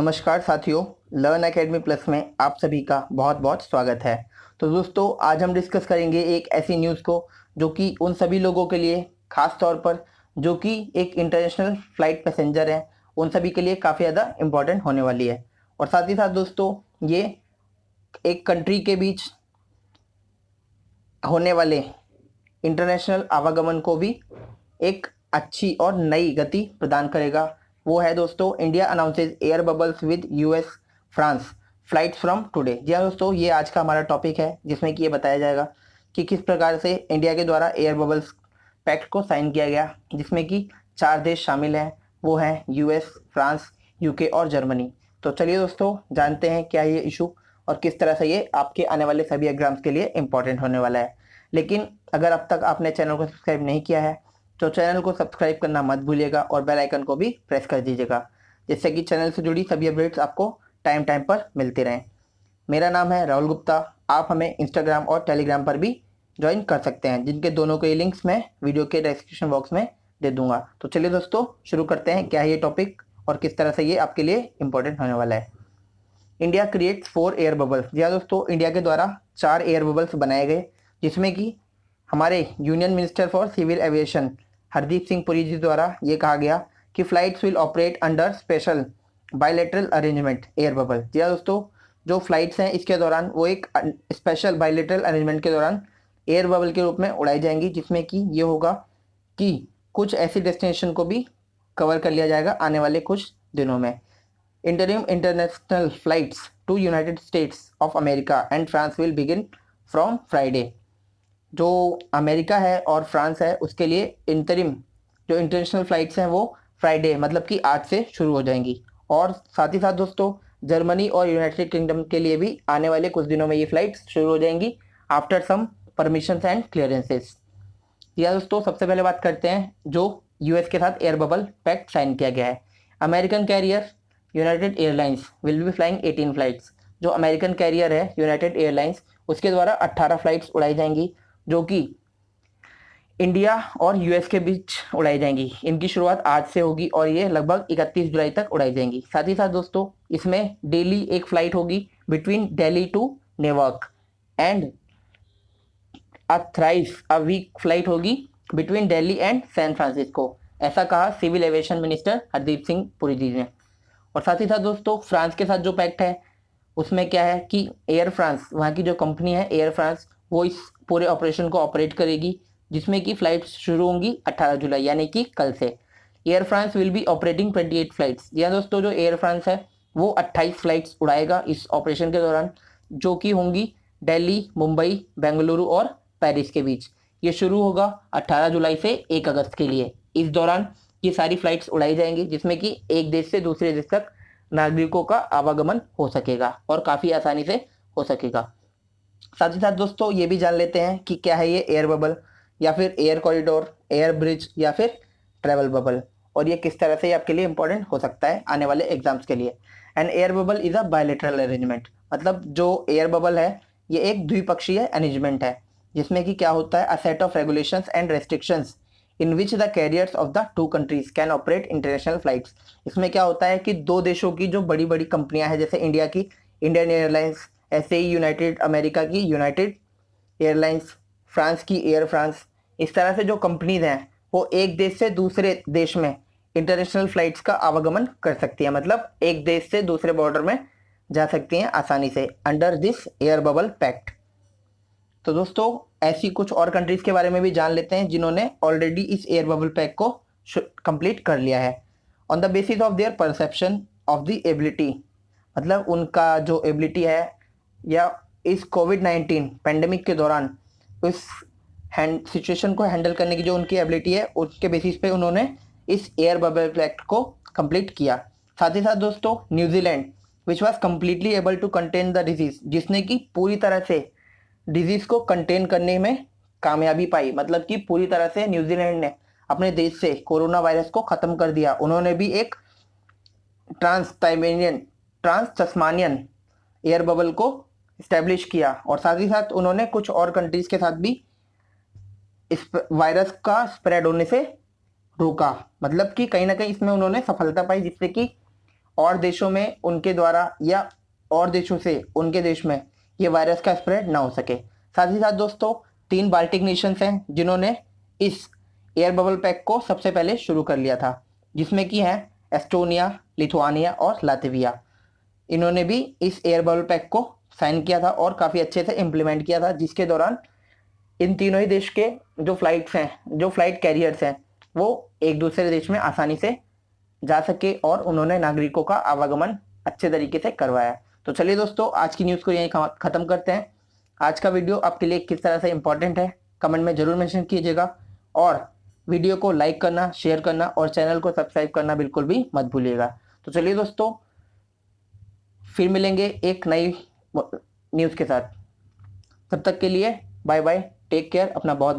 नमस्कार साथियों, learn academy plus में आप सभी का बहुत बहुत स्वागत है। तो दोस्तों, आज हम डिस्कस करेंगे एक ऐसी न्यूज़ को जो कि उन सभी लोगों के लिए, खास तौर पर जो कि एक इंटरनेशनल फ्लाइट पैसेंजर हैं, उन सभी के लिए काफ़ी ज़्यादा इम्पोर्टेंट होने वाली है। और साथ ही साथ दोस्तों, ये एक कंट्री के बीच होने वाले इंटरनेशनल आवागमन को भी एक अच्छी और नई गति प्रदान करेगा। वो है दोस्तों, India announces air bubbles with US France flights from today. जी हाँ दोस्तों, ये आज का हमारा टॉपिक है जिसमें कि ये बताया जाएगा कि किस प्रकार से इंडिया के द्वारा एयर बबल्स पैक्ट को साइन किया गया, जिसमें कि 4 देश शामिल हैं। वो हैं यूएस, फ्रांस, यूके और जर्मनी। तो चलिए दोस्तों, जानते हैं क्या ये इशू और किस तरह से ये आपके आने वाले सभी एग्जाम्स के लिए इम्पोर्टेंट होने वाला है। लेकिन अगर अब तक आपने चैनल को सब्सक्राइब नहीं किया है तो चैनल को सब्सक्राइब करना मत भूलिएगा और बेल आइकन को भी प्रेस कर दीजिएगा, जिससे कि चैनल से जुड़ी सभी अपडेट्स आपको टाइम टाइम पर मिलते रहें। मेरा नाम है राहुल गुप्ता। आप हमें इंस्टाग्राम और टेलीग्राम पर भी ज्वाइन कर सकते हैं, जिनके दोनों के लिंक्स मैं वीडियो के डिस्क्रिप्शन बॉक्स में दे दूंगा। तो चलिए दोस्तों, शुरू करते हैं क्या है ये टॉपिक और किस तरह से ये आपके लिए इंपॉर्टेंट होने वाला है। India creates 4 air bubbles. जी हाँ दोस्तों, इंडिया के द्वारा 4 एयर बबल्स बनाए गए, जिसमें कि हमारे union minister for civil aviation Hardeep Singh Puri ji द्वारा ये कहा गया कि flights will operate under special bilateral arrangement air bubble. जी हाँ दोस्तों, जो फ्लाइट्स हैं इसके दौरान वो एक स्पेशल बायलैटरल अरेंजमेंट के दौरान एयर बबल के रूप में उड़ाई जाएंगी, जिसमें कि ये होगा कि कुछ ऐसी डेस्टिनेशन को भी कवर कर लिया जाएगा आने वाले कुछ दिनों में। Interim international flights to United States of America and France will begin from Friday. जो अमेरिका है और फ्रांस है उसके लिए इंटरिम जो इंटरनेशनल फ्लाइट्स हैं वो फ्राइडे मतलब कि आज से शुरू हो जाएंगी। और साथ ही साथ दोस्तों, जर्मनी और यूनाइटेड किंगडम के लिए भी आने वाले कुछ दिनों में ये फ्लाइट्स शुरू हो जाएंगी after some permissions and clearances. या दोस्तों, सबसे पहले बात करते हैं जो यूएस के साथ एयर बबल पैक्ट साइन किया गया है। American carrier United Airlines will be flying 18 flights. जो अमेरिकन कैरियर है यूनाइटेड एयरलाइंस, उसके द्वारा 18 फ्लाइट्स उड़ाई जाएंगी, जो कि इंडिया और यूएस के बीच उड़ाई जाएंगी। इनकी शुरुआत आज से होगी और ये लगभग 31 जुलाई तक उड़ाई जाएंगी। साथ ही साथ दोस्तों, इसमें डेली एक फ्लाइट होगी between Delhi to New York and thrice a week flight होगी between Delhi and San Francisco. ऐसा कहा civil aviation minister Hardeep Singh Puri ji ने। और साथ ही साथ दोस्तों, फ्रांस के साथ जो पैक्ट है उसमें क्या है कि एयर फ्रांस, वहाँ की जो कंपनी है एयर फ्रांस, वो इस पूरे ऑपरेशन को ऑपरेट करेगी, जिसमें कि फ्लाइट्स शुरू होंगी 18 जुलाई यानी कि कल से। Air France will be operating 28 flights. या दोस्तों, जो एयर फ्रांस है वो 28 फ्लाइट्स उड़ाएगा इस ऑपरेशन के दौरान, जो कि होंगी दिल्ली, मुंबई, बेंगलुरु और पेरिस के बीच। ये शुरू होगा 18 जुलाई से 1 अगस्त के लिए। इस दौरान ये सारी फ्लाइट्स उड़ाई जाएंगी, जिसमें कि एक देश से दूसरे देश तक नागरिकों का आवागमन हो सकेगा और काफ़ी आसानी से हो सकेगा। साथ ही साथ दोस्तों, ये भी जान लेते हैं कि क्या है ये एयर बबल या फिर एयर कॉरिडोर, एयर ब्रिज या फिर ट्रेवल बबल, और ये किस तरह से आपके लिए इंपॉर्टेंट हो सकता है आने वाले एग्जाम्स के लिए। An air bubble is a bilateral arrangement. मतलब जो एयर बबल है ये एक द्विपक्षीय अरेंजमेंट है, जिसमें कि क्या होता है, a set of regulations and restrictions in which the carriers of the 2 countries can operate international flights. इसमें क्या होता है कि 2 देशों की जो बड़ी बड़ी कंपनियां हैं, जैसे इंडिया की इंडियन एयरलाइंस, ऐसे ही यूनाइटेड अमेरिका की यूनाइटेड एयरलाइंस, फ्रांस की एयर फ्रांस, इस तरह से जो कंपनीज हैं वो एक देश से दूसरे देश में इंटरनेशनल फ्लाइट्स का आवागमन कर सकती हैं। मतलब एक देश से दूसरे बॉर्डर में जा सकती हैं आसानी से under this air bubble pact. तो दोस्तों, ऐसी कुछ और कंट्रीज के बारे में भी जान लेते हैं जिन्होंने ऑलरेडी इस एयर बबल पैक को कंप्लीट कर लिया है। On the basis of their perception of the ability, मतलब उनका जो एबिलिटी है या इस कोविड-19 पैंडेमिक के दौरान उस सिचुएशन को हैंडल करने की जो उनकी एबिलिटी है, उसके बेसिस पे उन्होंने इस एयर बबल पैक्ट को कंप्लीट किया। साथ ही साथ दोस्तों, New Zealand which was completely able to contain the disease, जिसने कि पूरी तरह से डिजीज को कंटेन करने में कामयाबी पाई। मतलब कि पूरी तरह से न्यूजीलैंड ने अपने देश से कोरोना वायरस को खत्म कर दिया। उन्होंने भी एक ट्रांस तस्मानियन एयर बबल को इस्टेब्लिश किया और साथ ही साथ उन्होंने कुछ और कंट्रीज के साथ भी इस वायरस का स्प्रेड होने से रोका। मतलब कि कहीं ना कहीं इसमें उन्होंने सफलता पाई, जिससे कि और देशों में उनके द्वारा या और देशों से उनके देश में ये वायरस का स्प्रेड ना हो सके। साथ ही साथ दोस्तों 3 बाल्टिक नेशंस हैं जिन्होंने इस एयर बबल पैक्ट को सबसे पहले शुरू कर लिया था, जिसमें कि है एस्टोनिया, लिथुआनिया और लातविया। इन्होंने भी इस एयर बबल पैक्ट को साइन किया था और काफ़ी अच्छे से इम्प्लीमेंट किया था, जिसके दौरान इन तीनों ही देश के जो फ्लाइट्स हैं, जो फ्लाइट कैरियर्स हैं, वो एक दूसरे देश में आसानी से जा सके और उन्होंने नागरिकों का आवागमन अच्छे तरीके से करवाया। तो चलिए दोस्तों, आज की न्यूज़ को यहीं ख़त्म करते हैं। आज का वीडियो आपके लिए किस तरह से इंपॉर्टेंट है कमेंट में ज़रूर मेंशन कीजिएगा, और वीडियो को लाइक करना, शेयर करना और चैनल को सब्सक्राइब करना बिल्कुल भी मत भूलिएगा। तो चलिए दोस्तों, फिर मिलेंगे एक नई न्यूज़ के साथ। तब तक के लिए बाय बाय, टेक केयर, अपना बहुत